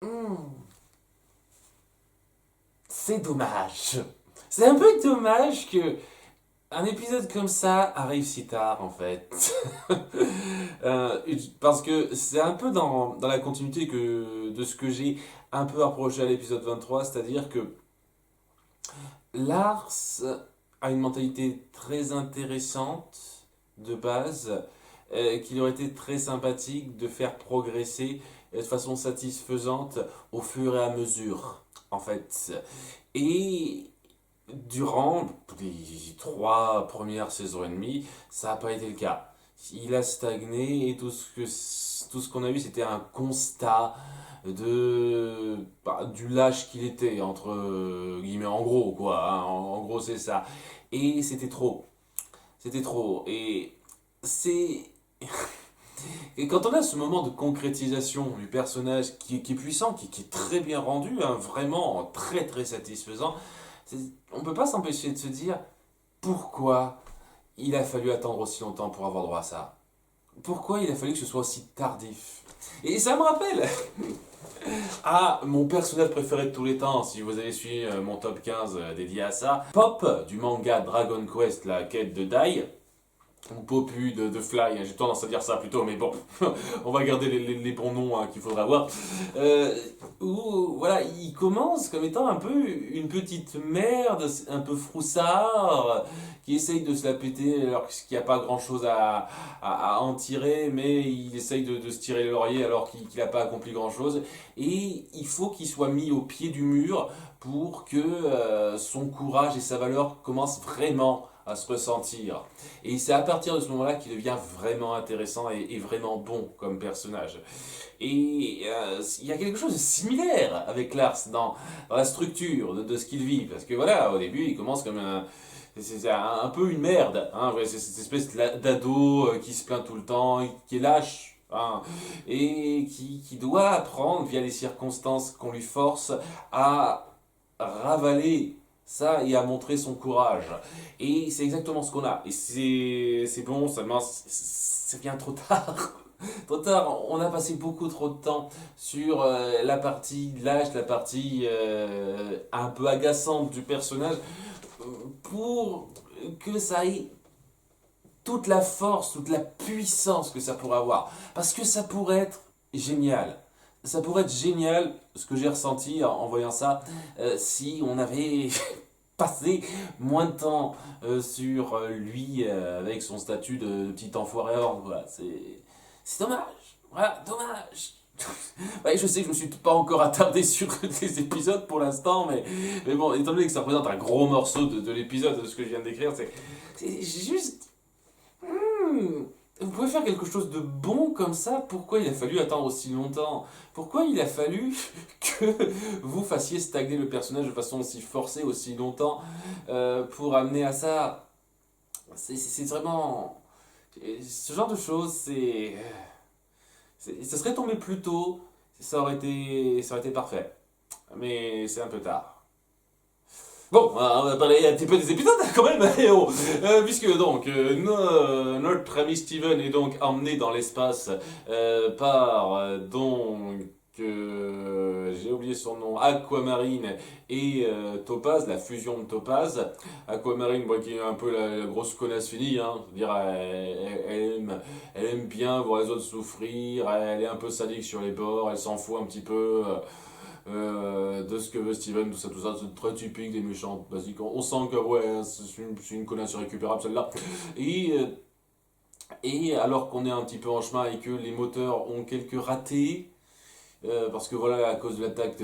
Hmm, c'est dommage. C'est un peu dommage que un épisode comme ça arrive si tard en fait. Euh, Parce que c'est un peu dans la continuité de ce que j'ai un peu approché à l'épisode 23, c'est-à-dire que Lars a une mentalité très intéressante de base, qu'il aurait été très sympathique de faire progresser de façon satisfaisante au fur et à mesure, en fait. Et durant les 3 premières saisons et demie, ça n'a pas été le cas. Il a stagné et tout ce qu'on a eu, c'était un constat du lâche qu'il était, entre guillemets, en gros, quoi. Hein. En gros, c'est ça. Et c'était trop. C'était trop. C'est. Et quand on a ce moment de concrétisation du personnage qui est puissant, qui est très bien rendu, hein, vraiment très très satisfaisant, c'est- on peut pas s'empêcher de se dire pourquoi il a fallu attendre aussi longtemps pour avoir droit à ça. Pourquoi il a fallu que ce soit aussi tardif. Et ça me rappelle mon personnage préféré de tous les temps, si vous avez suivi mon top 15 dédié à ça, Pop du manga Dragon Quest, la quête de Dai, ou Popu de Fly, hein, j'ai tendance à dire ça plutôt, mais bon, on va garder les bons noms hein, qu'il faudra avoir. Euh, Où, voilà, il commence comme étant un peu une petite merde, un peu froussard, qui essaye de se la péter alors qu'il n'y a pas grand chose à en tirer, mais il essaye de se tirer le laurier alors qu'il n'a pas accompli grand chose. Et il faut qu'il soit mis au pied du mur pour que son courage et sa valeur commencent vraiment à se ressentir. Et c'est à partir de ce moment-là qu'il devient vraiment intéressant et vraiment bon comme personnage. Et il y a quelque chose de similaire avec Lars dans la structure de ce qu'il vit. Parce que voilà, au début, il commence comme c'est un peu une merde. Hein, ouais, c'est cette espèce d'ado qui se plaint tout le temps, qui est lâche. Hein, et qui doit apprendre via les circonstances qu'on lui force à ravaler ça et à montrer son courage. Et c'est exactement ce qu'on a. Et c'est bon, seulement ça vient trop tard. Trop tard, on a passé beaucoup trop de temps sur la partie lâche, la partie un peu agaçante du personnage, pour que ça ait toute la force, toute la puissance que ça pourrait avoir. Parce que ça pourrait être génial. Ça pourrait être génial, ce que j'ai ressenti en voyant ça, si on avait passé moins de temps sur lui avec son statut de petit enfoiré avant. Voilà, c'est dommage. Voilà, dommage. Ouais, je sais que je me suis pas encore attardé sur les épisodes pour l'instant, mais bon, étant donné que ça représente un gros morceau de l'épisode, de ce que je viens de décrire, c'est juste. Vous pouvez faire quelque chose de bon comme ça. Pourquoi il a fallu attendre aussi longtemps? Pourquoi il a fallu que vous fassiez stagner le personnage de façon aussi forcée, aussi longtemps, pour amener à ça? C'est vraiment. Ce genre de choses, ça serait tombé plus tôt, ça aurait été parfait. Mais c'est un peu tard. Bon, on va parler un petit peu des épisodes quand même, puisque donc notre ami Steven est donc emmené dans l'espace par j'ai oublié son nom, Aquamarine et Topaz, la fusion de Topaz. Aquamarine, moi qui est un peu la grosse connasse finie, hein, dire elle aime bien voir les autres souffrir, elle est un peu sadique sur les bords, elle s'en fout un petit peu. De ce que veut Steven, tout ça, c'est très typique des méchants basiques. On sent que ouais, c'est une connasse irrécupérable celle-là. Et, euh, et alors qu'on est un petit peu en chemin et que les moteurs ont quelques ratés, parce que voilà, à cause de l'attaque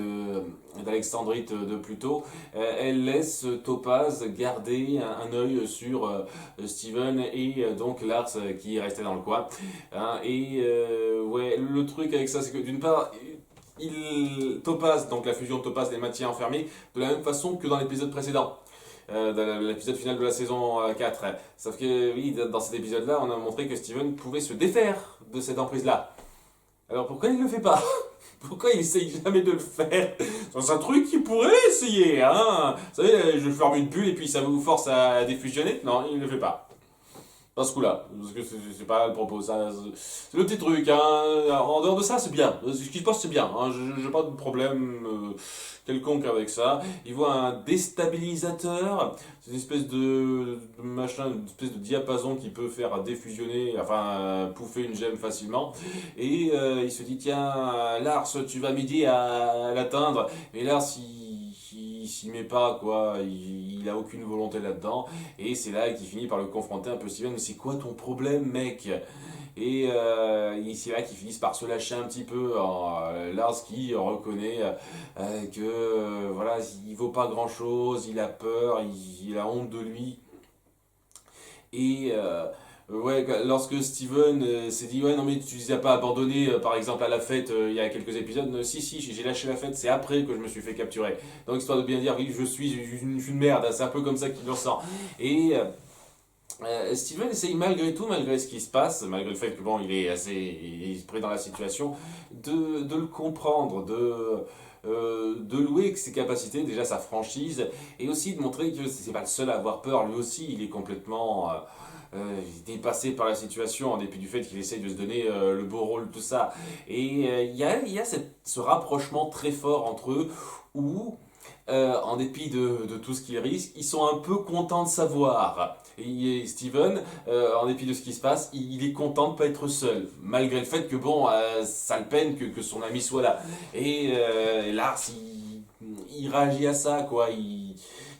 d'Alexandrite de plus tôt, elle laisse Topaz garder un œil sur Steven et donc Lars qui restait dans le coin. Hein, ouais, le truc avec ça, c'est que d'une part, Topaz, donc la fusion de Topaz les maintient enfermés de la même façon que dans l'épisode précédent. Dans l'épisode final de la saison 4. Sauf que oui, dans cet épisode-là, on a montré que Steven pouvait se défaire de cette emprise-là. Alors pourquoi il ne le fait pas? Pourquoi il essaye jamais de le faire? C'est un truc qu'il pourrait essayer, hein? Vous savez, je forme une bulle et puis ça vous force à défusionner? Non, il ne le fait pas. Pas ce coup-là, parce que c'est pas le propos, ça, c'est le petit truc, hein. En dehors de ça, c'est bien. Ce qui se passe, c'est bien, hein. J'ai pas de problème quelconque avec ça. Il voit un déstabilisateur, c'est une espèce de machin, une espèce de diapason qui peut faire défusionner, enfin, pouffer une gemme facilement. Et il se dit, tiens, Lars, tu vas m'aider à l'atteindre. Mais Lars, il s'y met pas, quoi. Il a aucune volonté là-dedans. Et c'est là qu'il finit par le confronter un peu Steven, mais c'est quoi ton problème, mec? Et c'est là qu'ils finissent par se lâcher un petit peu. Lars qui reconnaît que voilà, il vaut pas grand-chose, il a peur, il a honte de lui. Et ouais, lorsque Steven s'est dit, ouais, non, mais tu les as pas abandonnés, par exemple, à la fête, il y a quelques épisodes, si, si, j'ai lâché la fête, c'est après que je me suis fait capturer. Donc, histoire de bien dire, oui, je suis une merde, c'est un peu comme ça qu'il le ressent. Et Steven essaye malgré tout, malgré ce qui se passe, malgré le fait que bon, il est pris dans la situation, de le comprendre, de louer ses capacités, déjà sa franchise, et aussi de montrer que c'est pas le seul à avoir peur, lui aussi il est complètement dépassé par la situation en dépit du fait qu'il essaye de se donner le beau rôle, tout ça. Et il y a ce rapprochement très fort entre eux où en dépit de tout ce qu'ils risquent, ils sont un peu contents de savoir. Et Steven, en dépit de ce qui se passe, il est content de ne pas être seul, malgré le fait que bon, ça le peine que son ami soit là. Et Lars, il réagit à ça, quoi.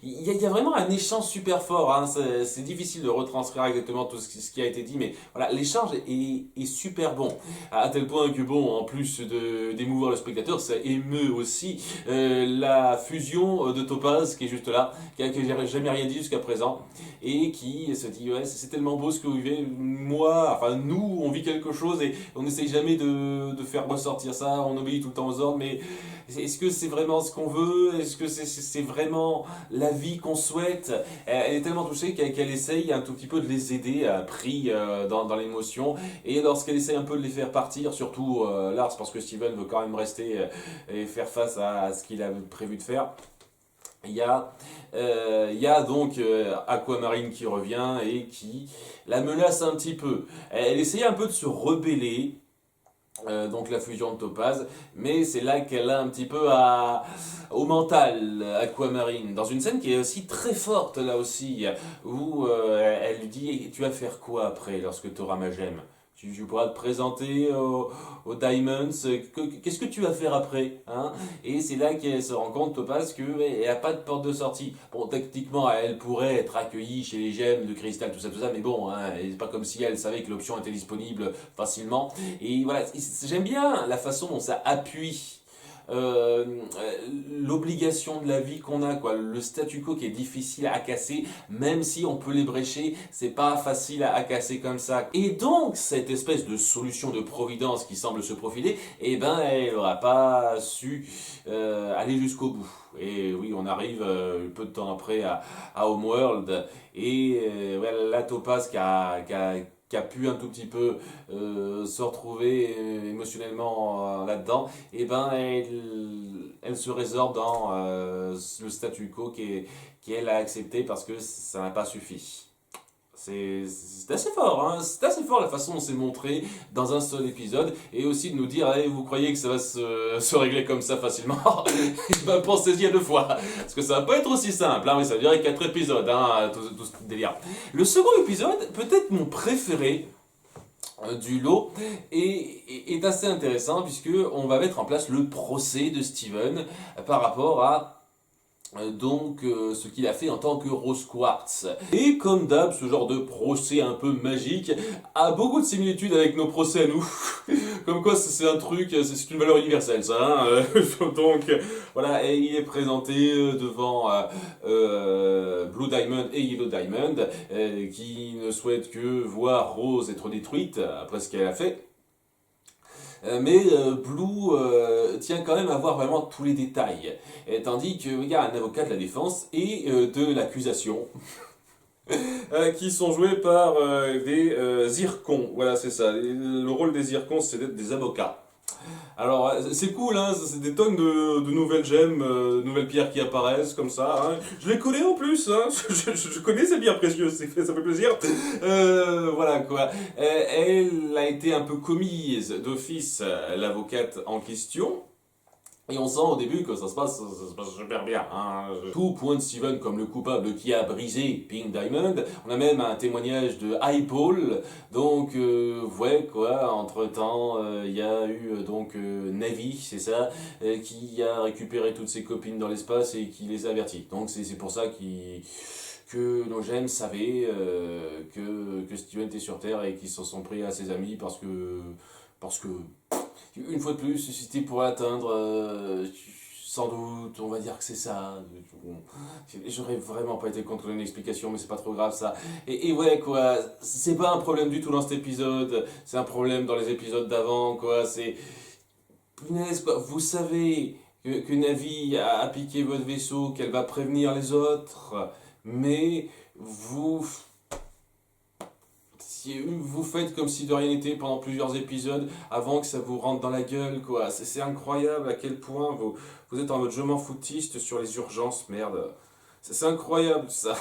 Il y a vraiment un échange super fort, hein. C'est difficile de retranscrire exactement tout ce qui a été dit, mais voilà, l'échange est super bon. À tel point que, bon, en plus d'émouvoir le spectateur, ça émeut aussi la fusion de Topaz qui est juste là, qui n'a jamais rien dit jusqu'à présent, et qui se dit, ouais, c'est tellement beau ce que vous vivez, moi, enfin nous, on vit quelque chose et on n'essaye jamais de faire ressortir ça, on obéit tout le temps aux ordres, mais est-ce que c'est vraiment ce qu'on veut? Est-ce que c'est vraiment la vie qu'on souhaite? Elle est tellement touchée qu'elle essaye un tout petit peu de les aider, pris dans l'émotion. Et lorsqu'elle essaye un peu de les faire partir, surtout Lars, parce que Steven veut quand même rester et faire face à ce qu'il a prévu de faire, il y a donc Aquamarine qui revient et qui la menace un petit peu. Elle essaye un peu de se rebeller, donc la fusion de Topaz, mais c'est là qu'elle a un petit peu au mental, Aquamarine, dans une scène qui est aussi très forte là aussi, où elle lui dit, tu vas faire quoi après lorsque tu auras ma gemme? Tu pourras te présenter aux Diamonds, qu'est-ce que tu vas faire après, hein? Et c'est là qu'elle se rend compte, Topaz, qu'elle n'a pas de porte de sortie. Bon, techniquement, elle pourrait être accueillie chez les gemmes de cristal, tout ça, mais bon, hein, c'est pas comme si elle savait que l'option était disponible facilement. Et voilà, j'aime bien la façon dont ça appuie euh, l'obligation de la vie qu'on a, quoi, le statu quo qui est difficile à casser, même si on peut les brécher, c'est pas facile à casser comme ça. Et donc, cette espèce de solution de providence qui semble se profiler, eh ben, elle n'aura pas su aller jusqu'au bout. Et oui, on arrive peu de temps après à Homeworld, et voilà, la Topaz qui a pu un tout petit peu se retrouver émotionnellement là-dedans, et ben elle se résorbe dans le statu quo qu'elle a accepté parce que ça n'a pas suffi. C'est assez fort, hein. C'est assez fort la façon dont c'est montré dans un seul épisode, et aussi de nous dire, hey, vous croyez que ça va se régler comme ça facilement? Ben, pensez-y à deux fois, parce que ça va pas être aussi simple, hein. Oui, ça va durer 4 épisodes, hein, tout ce délire. Le second épisode, peut-être mon préféré, du lot est assez intéressant puisque on va mettre en place le procès de Steven par rapport à ce qu'il a fait en tant que Rose Quartz. Et comme d'hab, ce genre de procès un peu magique a beaucoup de similitudes avec nos procès à nous. Comme quoi c'est un truc, c'est une valeur universelle ça. Hein. Donc voilà, et il est présenté devant Blue Diamond et Yellow Diamond qui ne souhaitent que voir Rose être détruite après ce qu'elle a fait. Mais Blue tient quand même à voir vraiment tous les détails. Tandis qu'il y a un avocat de la défense et de l'accusation qui sont joués par des zircons. Voilà, c'est ça. Le rôle des zircons, c'est d'être des avocats. Alors, c'est cool, hein, c'est des tonnes de nouvelles gemmes, nouvelles pierres qui apparaissent comme ça. Hein. Je les connais en plus, hein. Je connais ces pierres précieuses, ça fait plaisir. Voilà quoi. Elle a été un peu commise d'office, l'avocate en question. Et on sent au début que ça se passe super bien. Hein. Tout pointe Steven comme le coupable qui a brisé Pink Diamond. On a même un témoignage de Paul. Donc, ouais, quoi, entre-temps, il y a eu Navi, c'est ça, qui a récupéré toutes ses copines dans l'espace et qui les a averties. Donc, c'est pour ça que nos gemmes savaient que Steven était sur Terre et qu'ils s'en sont pris à ses amis parce que une fois de plus, c'était pour atteindre, sans doute, on va dire que c'est ça. Bon, j'aurais vraiment pas été contre une explication, mais c'est pas trop grave ça. Et ouais, quoi, c'est pas un problème du tout dans cet épisode, c'est un problème dans les épisodes d'avant, quoi. C'est. Punaise, quoi, vous savez que Navi a piqué votre vaisseau, qu'elle va prévenir les autres, mais vous si vous faites comme si de rien n'était pendant plusieurs épisodes avant que ça vous rentre dans la gueule, quoi. C'est incroyable à quel point vous êtes en mode je m'en foutiste sur les urgences, merde. C'est incroyable ça.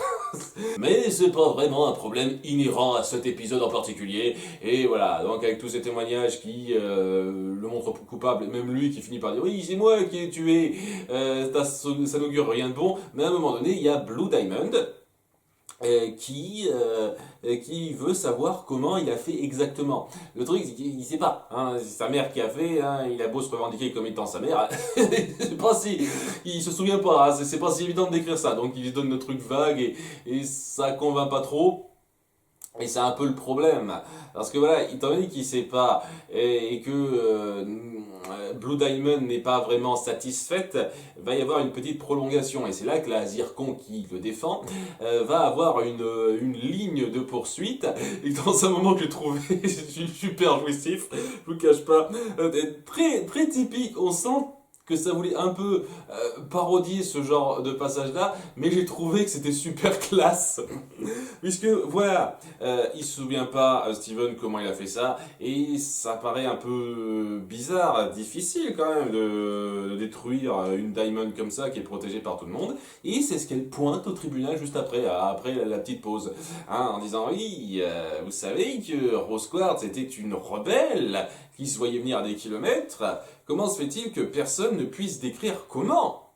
Mais c'est pas vraiment un problème inhérent à cet épisode en particulier. Et voilà, donc avec tous ces témoignages qui le montrent coupable, même lui qui finit par dire oui, c'est moi qui ai tué, ça n'augure rien de bon. Mais à un moment donné, il y a Blue Diamond qui veut savoir comment il a fait exactement. Le truc, c'est qu'il ne sait pas. Hein, c'est sa mère qui a fait. Hein, il a beau se revendiquer comme étant sa mère. C'est pas si, il se souvient pas. Hein, c'est pas si évident de décrire ça. Donc il lui donne le truc vague et ça convainc pas trop. Et c'est un peu le problème, parce que voilà, étant donné qu'il sait pas et que Blue Diamond n'est pas vraiment satisfaite, va y avoir une petite prolongation. Et c'est là que la Zircon qui le défend va avoir une ligne de poursuite. Et dans un moment que j'ai trouvé super jouissif, je vous cache pas, très, très typique, on sent que ça voulait un peu parodier ce genre de passage-là, mais j'ai trouvé que c'était super classe. Puisque, voilà, il se souvient pas, Steven, comment il a fait ça, et ça paraît un peu bizarre, difficile quand même de détruire une Diamond comme ça qui est protégée par tout le monde, et c'est ce qu'elle pointe au tribunal juste après la petite pause, hein, en disant oui, vous savez que Rose Quartz était une rebelle qui se voyait venir à des kilomètres, comment se fait-il que personne ne puisse décrire comment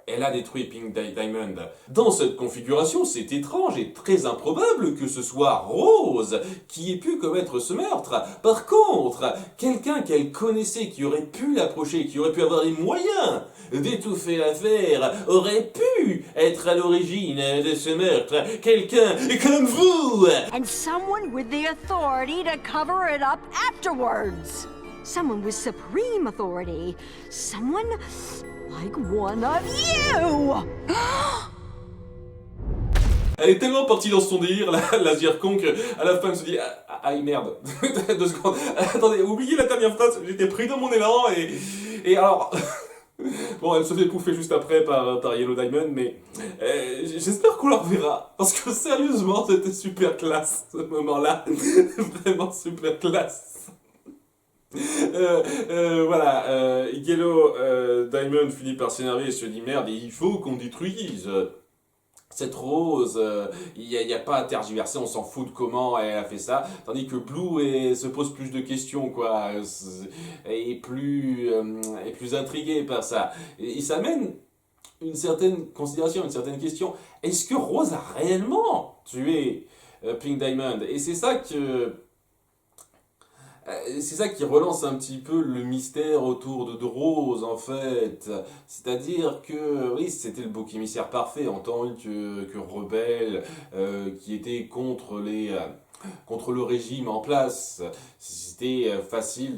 elle a détruit Pink Diamond. Dans cette configuration, c'est étrange et très improbable que ce soit Rose qui ait pu commettre ce meurtre. Par contre, quelqu'un qu'elle connaissait, qui aurait pu l'approcher, qui aurait pu avoir les moyens d'étouffer l'affaire, aurait pu être à l'origine de ce meurtre. Quelqu'un comme vous. And someone with the authority to cover it up afterwards. Someone with supreme authority. Someone like one of you! Elle est tellement partie dans son délire, la Zircon, qu'à la fin elle se dit merde, 2 secondes, attendez, oubliez la dernière phrase, j'étais pris dans mon élan et alors. Bon, elle se fait bouffer juste après par Yellow Diamond, mais j'espère qu'on la reverra. Parce que sérieusement, c'était super classe ce moment-là. Vraiment super classe. Voilà, Yellow Diamond finit par s'énerver et se dit merde, il faut qu'on détruise cette rose, il n'y a pas à tergiverser, on s'en fout de comment elle a fait ça, tandis que Blue se pose plus de questions, quoi, est plus intrigué par ça. Et ça amène une certaine considération, une certaine question. Est-ce que Rose a réellement tué Pink Diamond? Et c'est ça qui relance un petit peu le mystère autour de Rose, en fait. C'est-à-dire que, oui, c'était le bouc émissaire parfait en tant que rebelle qui était contre le régime en place. C'était facile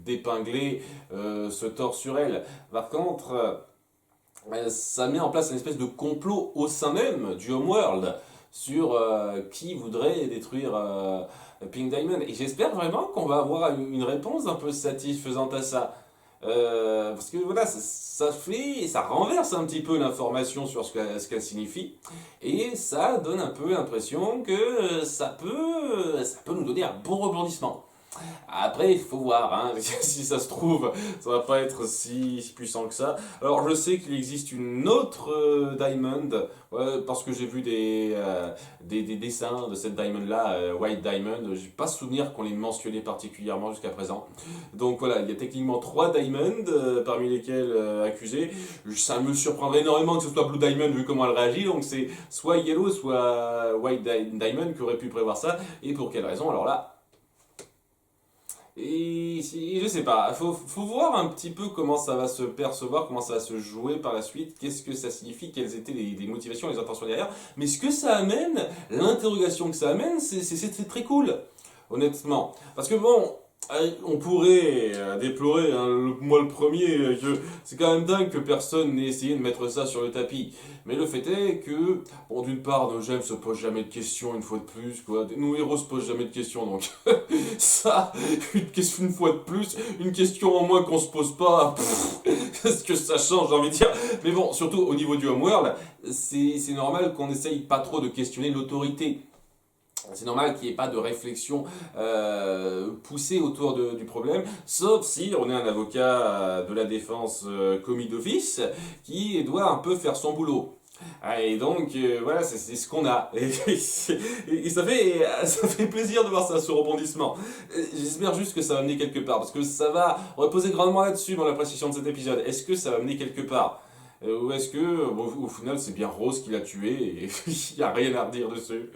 d'épingler ce tort sur elle. Par contre, ça met en place une espèce de complot au sein même du Homeworld sur qui voudrait détruire Pink Diamond. Et j'espère vraiment qu'on va avoir une réponse un peu satisfaisante à ça. Parce que voilà, ça renverse un petit peu l'information sur ce qu'elle signifie. Et ça donne un peu l'impression que ça peut nous donner un bon rebondissement. Après, il faut voir, hein, si ça se trouve, ça va pas être si puissant que ça. Alors, je sais qu'il existe une autre Diamond, ouais, parce que j'ai vu des dessins de cette Diamond-là, White Diamond. J'ai pas souvenir qu'on les mentionnait particulièrement jusqu'à présent. Donc voilà, il y a techniquement 3 Diamonds, parmi lesquels accusés. Ça me surprendrait énormément que ce soit Blue Diamond vu comment elle réagit. Donc c'est soit Yellow, soit White Diamond qui aurait pu prévoir ça. Et pour quelle raison? Alors là. Et je sais pas, faut voir un petit peu comment ça va se percevoir, comment ça va se jouer par la suite, qu'est-ce que ça signifie, quelles étaient les motivations, les intentions derrière. Mais ce que ça amène, l'interrogation que ça amène, c'est très, très cool, honnêtement. Parce que bon, on pourrait déplorer, hein, moi le premier, que c'est quand même dingue que personne n'ait essayé de mettre ça sur le tapis. Mais le fait est que, bon, d'une part, nos gemmes se posent jamais de questions une fois de plus, quoi. Nos héros se posent jamais de questions, donc ça, une fois de plus, une question en moins qu'on se pose pas, qu'est-ce que ça change, j'ai envie de dire. Mais bon, surtout au niveau du Homeworld, c'est normal qu'on essaye pas trop de questionner l'autorité. C'est normal qu'il n'y ait pas de réflexion poussée autour du problème, sauf si on est un avocat de la défense commis d'office qui doit un peu faire son boulot. Et donc, voilà, c'est ce qu'on a. Et ça fait plaisir de voir ça, ce rebondissement. J'espère juste que ça va mener quelque part, parce que ça va reposer grandement là-dessus dans l'appréciation de cet épisode. Est-ce que ça va mener quelque part? Ou est-ce que, bon, au final, c'est bien Rose qui l'a tué et il n'y a rien à redire dessus?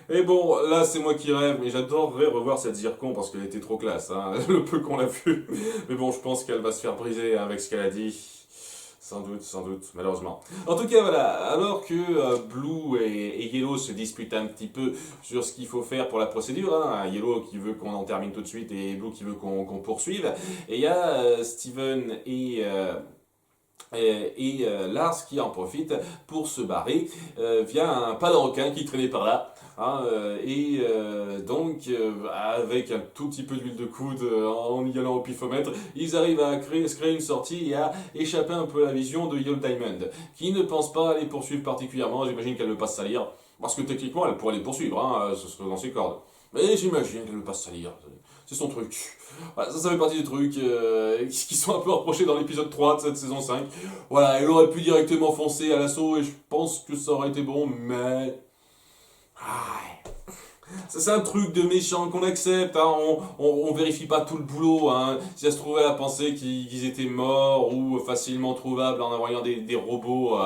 Et bon, là, c'est moi qui rêve, mais j'adorerais revoir cette Zircon parce qu'elle était trop classe, hein, le peu qu'on l'a vu. Mais bon, je pense qu'elle va se faire briser avec ce qu'elle a dit. Sans doute, malheureusement. En tout cas, voilà, alors que Blue et Yellow se disputent un petit peu sur ce qu'il faut faire pour la procédure, hein, Yellow qui veut qu'on en termine tout de suite et Blue qui veut qu'on poursuive, et il y a Steven et Lars qui en profite pour se barrer via un pas de requin qui traînait par là. Hein, donc, avec un tout petit peu d'huile de coude en y allant au pifomètre, ils arrivent à se créer une sortie et à échapper un peu à la vision de Yellow Diamond, qui ne pense pas les poursuivre particulièrement. J'imagine qu'elle ne veut pas se salir, parce que techniquement elle pourrait les poursuivre, hein, ce serait dans ses cordes. Mais j'imagine qu'elle ne veut pas se salir, c'est son truc. Voilà, ça fait partie des trucs qui sont un peu reprochés dans l'épisode 3 de cette saison 5. Voilà, elle aurait pu directement foncer à l'assaut et je pense que ça aurait été bon, mais... Ça, c'est un truc de méchant qu'on accepte, hein. On vérifie pas tout le boulot, hein. Si ça se trouvait, elle a pensé qu'ils étaient morts ou facilement trouvables en envoyant des robots,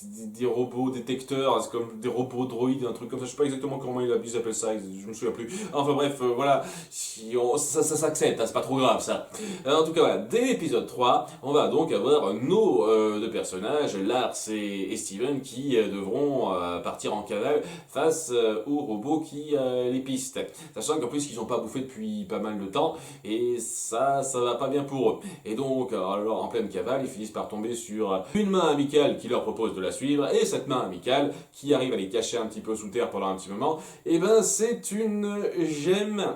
des robots détecteurs, c'est comme des robots droïdes, un truc comme ça, je sais pas exactement comment ils appellent ça, je me souviens plus. Enfin bref, voilà, ça s'accepte, hein, c'est pas trop grave ça. En tout cas, voilà, dès l'épisode 3, on va donc avoir nos deux personnages, Lars et Steven, qui devront partir en cavale face aux robots qui les pistent. Sachant qu'en plus, ils n'ont pas bouffé depuis pas mal de temps, et ça va pas bien pour eux. Et donc, alors en pleine cavale, ils finissent par tomber sur une main amicale qui leur propose de la suivre, et cette main amicale qui arrive à les cacher un petit peu sous terre pendant un petit moment, et ben c'est une gemme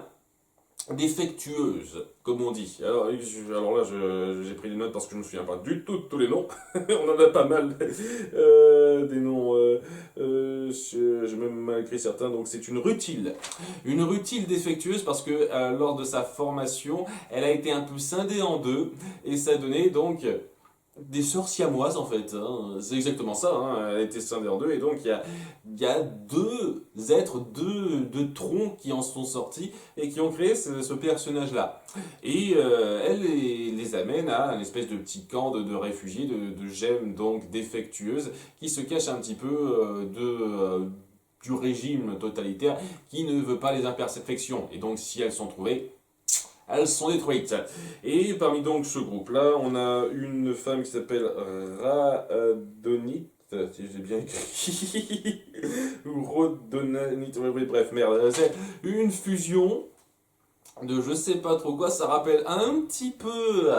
défectueuse, comme on dit. Alors là, j'ai pris des notes parce que je me souviens pas du tout de tous les noms. On en a pas mal des noms. J'ai même mal écrit certains. Donc c'est une rutile. Une rutile défectueuse parce que lors de sa formation, elle a été un peu scindée en deux et ça donnait donc des sœurs siamoises en fait, hein. C'est exactement ça, hein. Elle a été scindée en deux et donc il y a deux êtres, deux troncs qui en sont sortis et qui ont créé ce personnage-là. Et elle les amène à une espèce de petit camp de réfugiés, de gemmes donc défectueuses qui se cachent un petit peu du régime totalitaire qui ne veut pas les imperfections. Et donc si elles sont trouvées, elles sont détruites. Et parmi donc ce groupe-là, on a une femme qui s'appelle Radonite, si j'ai bien écrit, ou Rodonite, bref, merde, c'est une fusion de je sais pas trop quoi, ça rappelle un petit peu...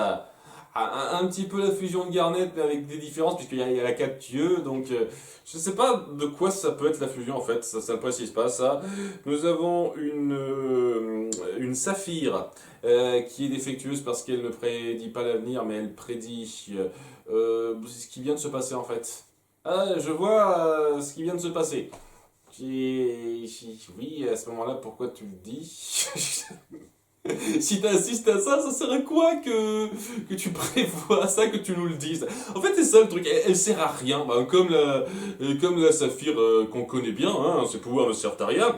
un petit peu la fusion de Garnet, mais avec des différences, puisqu'il y a la 4 yeux, donc je sais pas de quoi ça peut être la fusion en fait, ça ne précise pas ça. Nous avons une saphir qui est défectueuse parce qu'elle ne prédit pas l'avenir, mais elle prédit ce qui vient de se passer en fait. Ah, je vois ce qui vient de se passer. Oui, à ce moment-là, pourquoi tu le dis? Si t'insistes à ça, ça sert à quoi que tu prévois ça, que tu nous le dises? En fait, c'est ça le truc, elle sert à rien. Bah, comme la Saphir qu'on connaît bien, hein, ses pouvoirs ne servent à rien.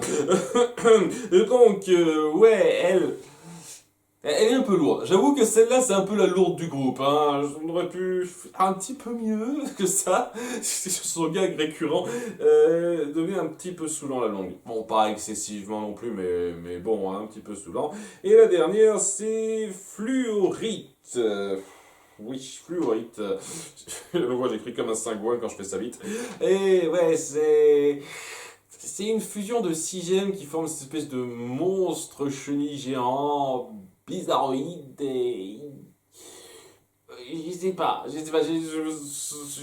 Et donc, ouais, elle est un peu lourde. J'avoue que celle-là, c'est un peu la lourde du groupe. Hein. On aurait pu faire un petit peu mieux que ça. Son gag récurrent devient un petit peu saoulant la longue. Bon, pas excessivement non plus, mais bon, hein, un petit peu saoulant. Et la dernière, c'est Fluorite. Oui, Fluorite. Je le vois, j'écris comme un cingouin quand je fais ça vite. Et ouais, c'est une fusion de 6 qui forme cette espèce de monstre chenille géant, bizarroïde et...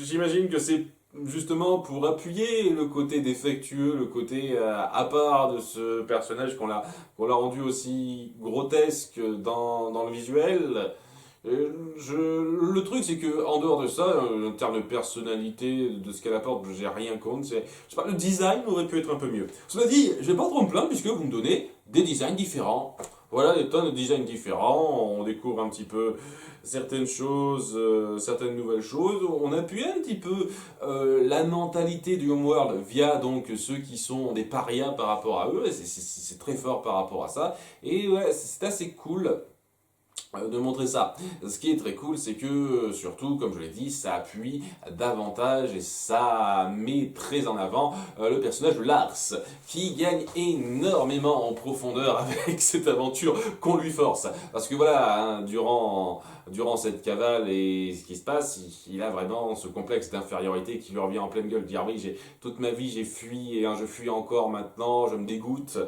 j'imagine que c'est justement pour appuyer le côté défectueux, le côté à part de ce personnage qu'on l'a rendu aussi grotesque dans le visuel. Le truc, c'est que en dehors de ça, en termes de personnalité, de ce qu'elle apporte, j'ai rien contre. Je sais pas, le design aurait pu être un peu mieux. Cela dit, je vais pas trop me plaindre puisque vous me donnez des designs différents. Voilà, des tonnes de designs différents. On découvre un petit peu certaines choses, certaines nouvelles choses. On appuie un petit peu la mentalité du Homeworld via donc ceux qui sont des parias par rapport à eux. C'est très fort par rapport à ça. Et ouais, c'est assez cool de montrer ça. Ce qui est très cool, c'est que, surtout, comme je l'ai dit, ça appuie davantage et ça met très en avant le personnage de Lars, qui gagne énormément en profondeur avec cette aventure qu'on lui force. Parce que voilà, hein, durant cette cavale et ce qui se passe, il a vraiment ce complexe d'infériorité qui lui revient en pleine gueule, dire oui, toute ma vie j'ai fui et hein, je fuis encore maintenant, je me dégoûte.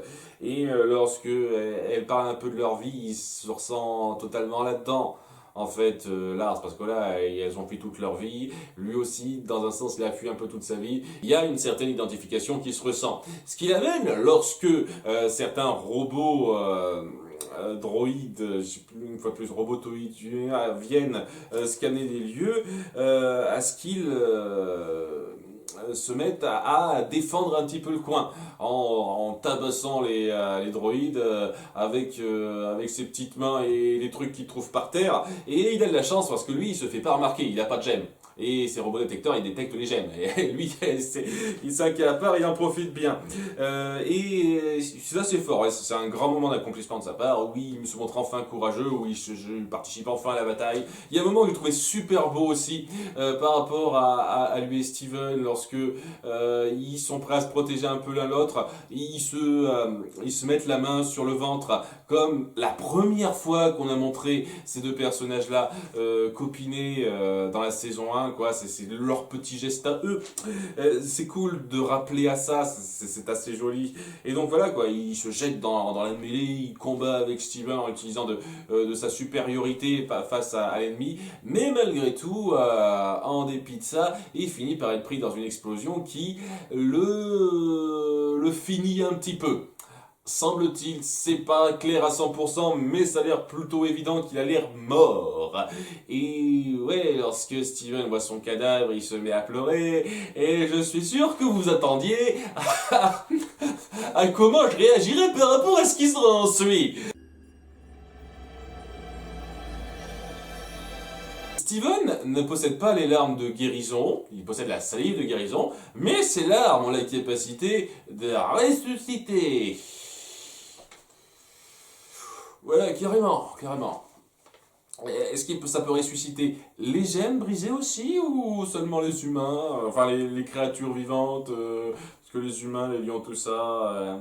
Et lorsque elle parle un peu de leur vie, il se ressent totalement là-dedans. En fait, Lars, parce que là, elles ont fui toute leur vie. Lui aussi, dans un sens, il a fui un peu toute sa vie. Il y a une certaine identification qui se ressent. Ce qui l'amène, lorsque certains robots droïdes, je sais plus, une fois plus robotoïdes, viennent scanner les lieux, à ce qu'ils se mettent à défendre un petit peu le coin en tabassant les droïdes avec ses petites mains et les trucs qu'il trouve par terre. Et il a de la chance parce que lui, il se fait pas remarquer, il a pas de gemme. Et ces robots détecteurs, ils détectent les gemmes. Et lui, il s'accapare, il en profite bien. Et ça, c'est fort. Ouais, c'est un grand moment d'accomplissement de sa part. Oui, il se montre enfin courageux. Oui, je participe enfin à la bataille. Il y a un moment où je le trouvais super beau aussi par rapport à lui et Steven lorsque ils sont prêts à se protéger un peu l'un l'autre. Ils se mettent la main sur le ventre comme la première fois qu'on a montré ces deux personnages-là copinés dans la saison 1, quoi. C'est leur petit geste à eux. C'est cool de rappeler à ça, c'est assez joli. Et donc voilà, quoi, il se jette dans la mêlée, il combat avec Steven en utilisant de sa supériorité face à l'ennemi, mais malgré tout, en dépit de ça, il finit par être pris dans une explosion qui le finit un petit peu. Semble-t-il, c'est pas clair à 100%, mais ça a l'air plutôt évident qu'il a l'air mort. Et ouais, lorsque Steven voit son cadavre, il se met à pleurer, et je suis sûr que vous attendiez à comment je réagirais par rapport à ce qui s'en suit. Steven ne possède pas les larmes de guérison, il possède la salive de guérison, mais ces larmes ont la capacité de ressusciter. Ouais, carrément. Est-ce que ça peut ressusciter les gemmes brisées aussi ou seulement les humains? Enfin, les créatures vivantes, parce que les humains, les lions, tout ça.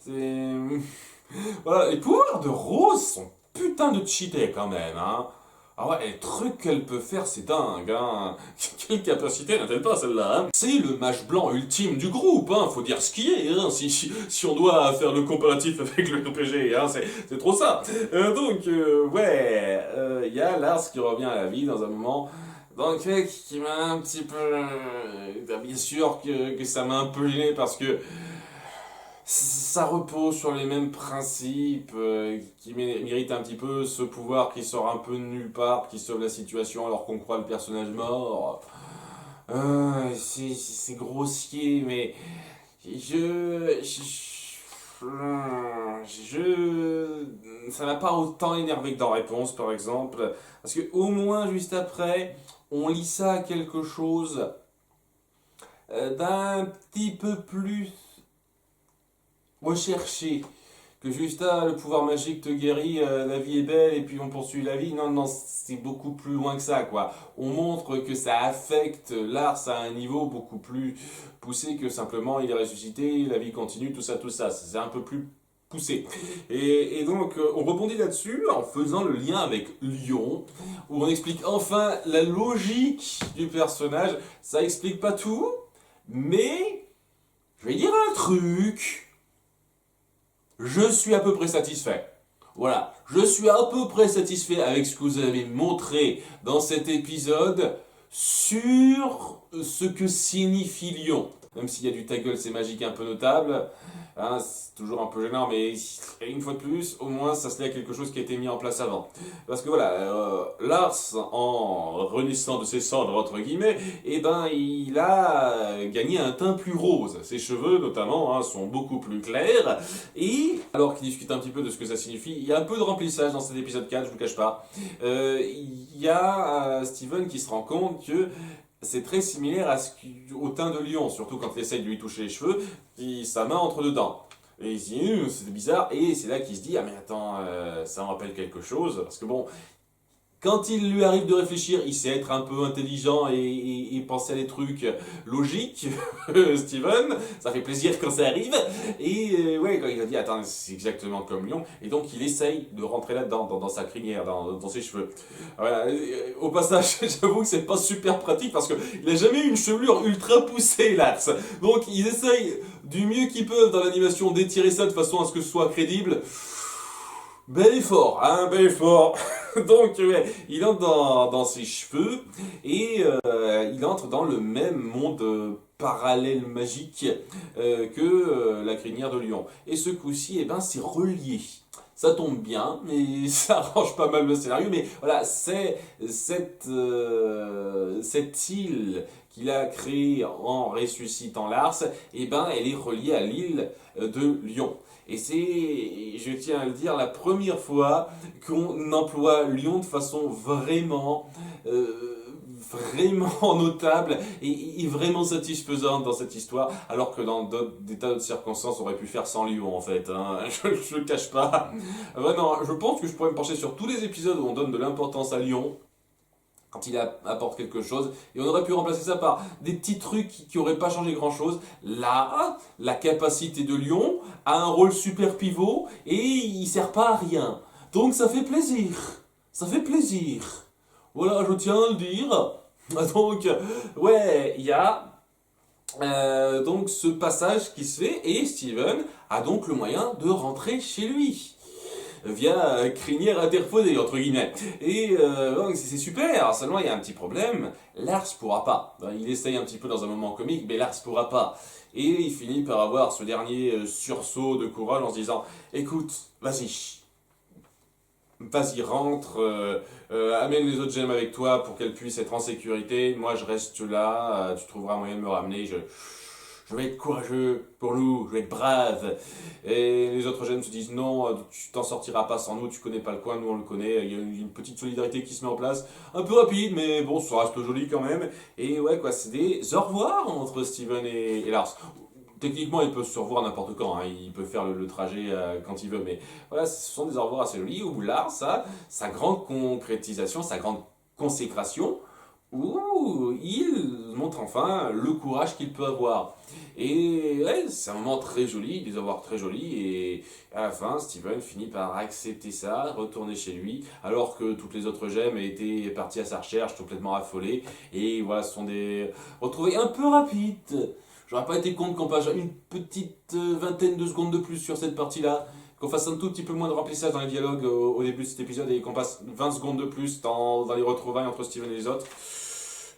C'est. Voilà, les pouvoirs de Rose sont putain de cheatés quand même, hein. Ah ouais, les trucs qu'elle peut faire, c'est dingue, hein. Quelle capacité n'a-t-elle pas, celle-là, hein. C'est le mage blanc ultime du groupe, hein. Faut dire ce qui est, hein. Si on doit faire le comparatif avec le RPG, hein. C'est trop ça. Donc, ouais, y a Lars qui revient à la vie dans un moment. Donc, qui m'a un petit peu... bien sûr que ça m'a un peu gêné parce que ça repose sur les mêmes principes qui méritent un petit peu ce pouvoir qui sort un peu de nulle part, qui sauve la situation alors qu'on croit le personnage mort. C'est grossier, mais je Ça m'a pas autant énervé que dans Réponse, par exemple, parce que au moins juste après, on lit ça à quelque chose d'un petit peu plus recherché que juste le pouvoir magique te guérit, la vie est belle et puis on poursuit la vie. Non, non, c'est beaucoup plus loin que ça, quoi. On montre que ça affecte Lars à un niveau beaucoup plus poussé que simplement il est ressuscité, la vie continue, tout ça, tout ça. C'est un peu plus poussé. Et donc, on rebondit là-dessus en faisant le lien avec Lyon, où on explique enfin la logique du personnage. Ça explique pas tout, mais je vais dire un truc. Je suis à peu près satisfait. Voilà, je suis à peu près satisfait avec ce que vous avez montré dans cet épisode sur ce que signifie Lyon. Même s'il y a du ta gueule, c'est magique un peu notable, hein, c'est toujours un peu gênant, mais une fois de plus, au moins ça se lie à quelque chose qui a été mis en place avant. Parce que voilà, Lars, en renaissant de ses cendres, entre guillemets, eh ben, il a gagné un teint plus rose. Ses cheveux, notamment, hein, sont beaucoup plus clairs. Et, alors qu'il discute un petit peu de ce que ça signifie, il y a un peu de remplissage dans cet épisode 4, je vous le cache pas. Il y a Steven qui se rend compte que c'est très similaire au teint de Lion, surtout quand il essaye de lui toucher les cheveux, sa main entre dedans. Et il se dit, c'est bizarre, et c'est là qu'il se dit, ah mais attends, ça me rappelle quelque chose, parce que bon, quand il lui arrive de réfléchir, il sait être un peu intelligent et penser à des trucs logiques, Steven, ça fait plaisir quand ça arrive, et ouais, quand il a dit, attends, c'est exactement comme Lion, et donc il essaye de rentrer là-dedans, dans sa crinière, dans ses cheveux. Voilà. Au passage, j'avoue que c'est pas super pratique, parce qu'il a jamais eu une chevelure ultra poussée, Lars. Donc ils essayent du mieux qu'ils peuvent dans l'animation d'étirer ça de façon à ce que ce soit crédible. Bel effort, hein, bel effort. Donc, ouais, il entre dans ses cheveux et il entre dans le même monde parallèle magique que la crinière de Lion. Et ce coup-ci, eh ben, c'est relié. Ça tombe bien, mais ça arrange pas mal le scénario. Mais voilà, c'est cette île qu'il a créée en ressuscitant Lars, eh ben, elle est reliée à l'île de Lion. Et c'est, je tiens à le dire, la première fois qu'on emploie Lyon de façon vraiment, vraiment notable et vraiment satisfaisante dans cette histoire, alors que dans des tas de circonstances, on aurait pu faire sans Lyon en fait. Hein. Je le cache pas. Vraiment, je pense que je pourrais me pencher sur tous les épisodes où on donne de l'importance à Lyon quand il apporte quelque chose, et on aurait pu remplacer ça par des petits trucs qui n'auraient pas changé grand chose. Là, la capacité de Lyon a un rôle super pivot et il sert pas à rien. Donc ça fait plaisir. Ça fait plaisir. Voilà, je tiens à le dire. Donc, ouais, il y a donc ce passage qui se fait et Steven a donc le moyen de rentrer chez lui via crinière interposée, entre guillemets. Et donc c'est super, seulement il y a un petit problème, Lars pourra pas. Il essaye un petit peu dans un moment comique, mais Lars pourra pas. Et il finit par avoir ce dernier sursaut de courage en se disant, écoute, vas-y, rentre, amène les autres gemmes avec toi pour qu'elles puissent être en sécurité, moi je reste là, tu trouveras moyen de me ramener, je vais être courageux pour nous, je vais être brave. Et les autres jeunes se disent non, tu t'en sortiras pas sans nous, tu connais pas le coin, nous on le connaît. Il y a une petite solidarité qui se met en place, un peu rapide, mais bon, ça reste joli quand même. Et ouais, quoi, c'est des au revoir entre Steven et Lars. Techniquement, il peut se revoir n'importe quand, hein. Il peut faire le trajet quand il veut, mais voilà, ce sont des au revoir assez jolis où Lars a sa grande concrétisation, sa grande consécration, où il montre enfin le courage qu'il peut avoir. Et ouais, c'est un moment très joli, des avoirs très jolis, et à la fin, Steven finit par accepter ça, retourner chez lui, alors que toutes les autres gemmes étaient parties à sa recherche, complètement affolées, et voilà, ce sont des retrouvées un peu rapides. J'aurais pas été contre qu'on passe une petite vingtaine de secondes de plus sur cette partie-là, qu'on fasse un tout petit peu moins de remplissage dans les dialogues au début de cet épisode et qu'on passe 20 secondes de plus dans les retrouvailles entre Steven et les autres.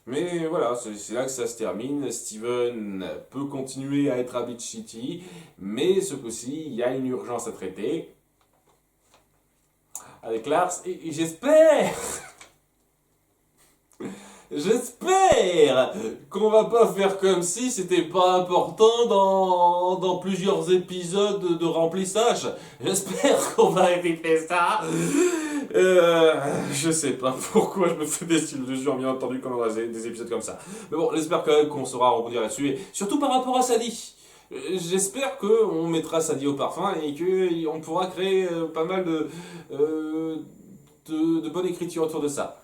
Mais voilà, c'est là que ça se termine. Steven peut continuer à être à Beach City, mais ce coup-ci, il y a une urgence à traiter avec Lars, et j'espère J'espère qu'on va pas faire comme si c'était pas important dans plusieurs épisodes de remplissage. J'espère qu'on va éviter ça. Je sais pas pourquoi je me fais des illusions, bien entendu, quand on aura des épisodes comme ça. Mais bon, j'espère quand même qu'on saura rebondir là-dessus, et surtout par rapport à Sadie. J'espère qu'on mettra Sadie au parfum et qu'on pourra créer pas mal de bonne écriture autour de ça.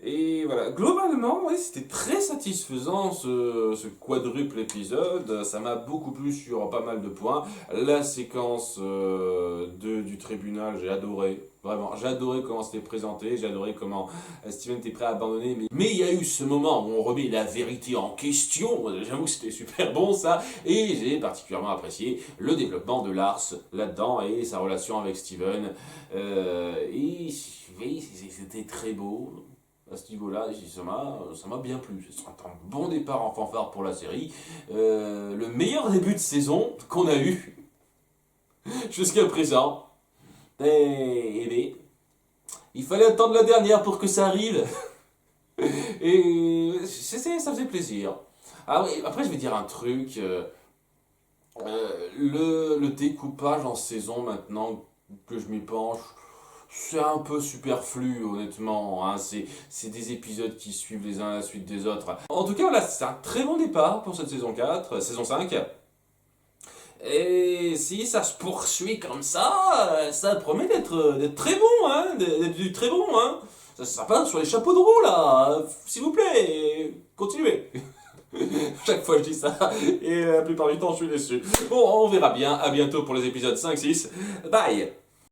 Et voilà, globalement, ouais, c'était très satisfaisant ce quadruple épisode. Ça m'a beaucoup plu sur pas mal de points. La séquence du tribunal, j'ai adoré. Vraiment, j'ai adoré comment c'était présenté. J'ai adoré comment Steven était prêt à abandonner. Mais il y a eu ce moment où on remet la vérité en question. J'avoue que c'était super bon ça. Et j'ai particulièrement apprécié le développement de Lars là-dedans et sa relation avec Steven. Et c'était très beau. À ce niveau-là, ça m'a bien plu. C'est un bon départ en fanfare pour la série. Le meilleur début de saison qu'on a eu jusqu'à présent. Et il fallait attendre la dernière pour que ça arrive. Et ça faisait plaisir. Ah oui, après, je vais dire un truc. Le découpage en saison, maintenant que je m'y penche, c'est un peu superflu, honnêtement. Hein. C'est des épisodes qui suivent les uns à la suite des autres. En tout cas, voilà, c'est un très bon départ pour cette saison 4, saison 5. Et si ça se poursuit comme ça promet d'être très bon, hein, d'être du très bon. Hein. Ça passe sur les chapeaux de roue, là. S'il vous plaît, continuez. Chaque fois je dis ça, et la plupart du temps je suis déçu. Bon, on verra bien. À bientôt pour les épisodes 5-6. Bye.